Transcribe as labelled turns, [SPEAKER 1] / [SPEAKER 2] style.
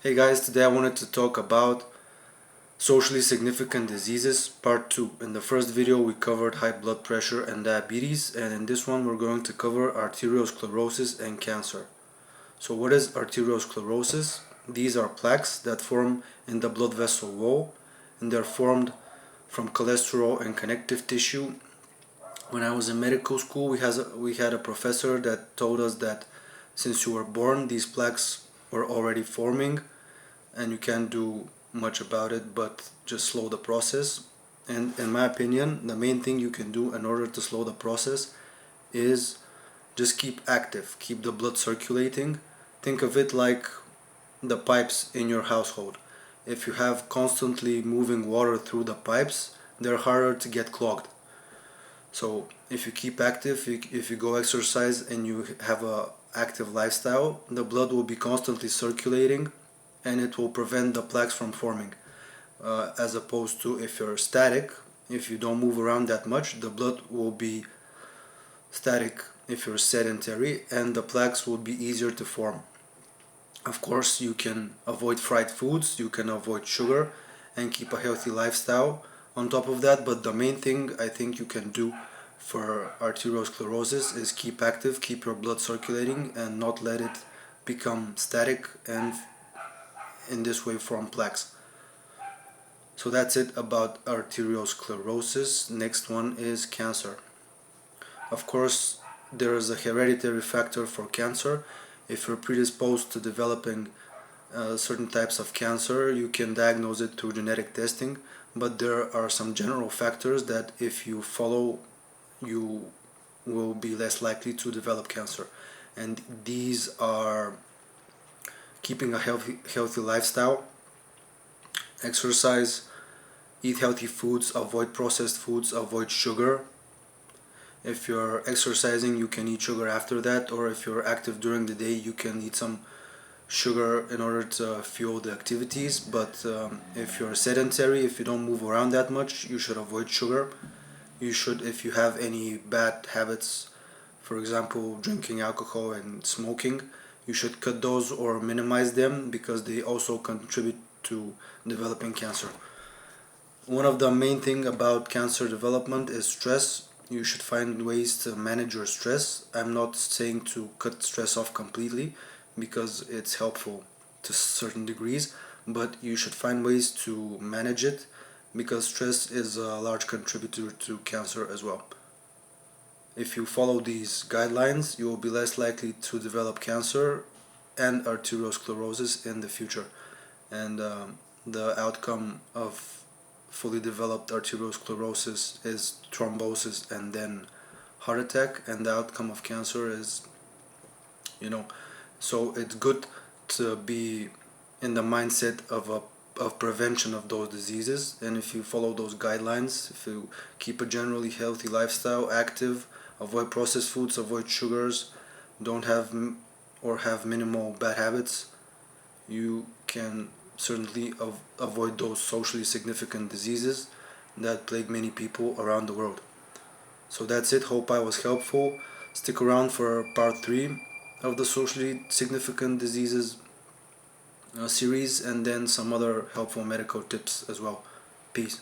[SPEAKER 1] Hey guys, today I wanted to talk about socially significant diseases part 2. In the first video we covered high blood pressure and diabetes, and in this one we're going to cover arteriosclerosis and cancer. So what is arteriosclerosis? These are plaques that form in the blood vessel wall, and they're formed from cholesterol and connective tissue. When I was in medical school, we had a professor that told us that since you were born, these plaques were already forming, and you can't do much about it but just slow the process. And in my opinion, the main thing you can do in order to slow the process is just keep active, keep the blood circulating. Think of it like the pipes in your household. If you have constantly moving water through the pipes, they're harder to get clogged. So if you keep active, if you go exercise and you have a active lifestyle, the blood will be constantly circulating and it will prevent the plaques from forming. As opposed to if you're static, if you don't move around that much, the blood will be static if you're sedentary, and the plaques will be easier to form. Of course, you can avoid fried foods, you can avoid sugar, and keep a healthy lifestyle on top of that. But the main thing I think you can do for arteriosclerosis is keep active, keep your blood circulating, and not let it become static and in this way form plaques. So that's it about arteriosclerosis. Next one is cancer. Of course, there is a hereditary factor for cancer. If you're predisposed to developing certain types of cancer, you can diagnose it through genetic testing, but there are some general factors that if you follow, you will be less likely to develop cancer. And these are keeping a healthy lifestyle, exercise, eat healthy foods, avoid processed foods, avoid sugar. If you're exercising, you can eat sugar after that, or if you're active during the day, you can eat some sugar in order to fuel the activities. But if you're sedentary, if you don't move around that much, you should avoid sugar. You should, if you have any bad habits, for example drinking alcohol and smoking, you should cut those or minimize them because they also contribute to developing cancer. One of the main thing about cancer development is stress. You should find ways to manage your stress. I'm not saying to cut stress off completely because it's helpful to certain degrees, but you should find ways to manage it because stress is a large contributor to cancer as well. If you follow these guidelines, you will be less likely to develop cancer and arteriosclerosis in the future. And the outcome of fully developed arteriosclerosis is thrombosis and then heart attack, and the outcome of cancer is, so it's good to be in the mindset of prevention of those diseases. And if you follow those guidelines, if you keep a generally healthy lifestyle, active, avoid processed foods, avoid sugars, don't have or have minimal bad habits, you can certainly avoid those socially significant diseases that plague many people around the world. So that's it. Hope I was helpful. Stick around for part 3 of the socially significant diseases series, and then some other helpful medical tips as well. Peace.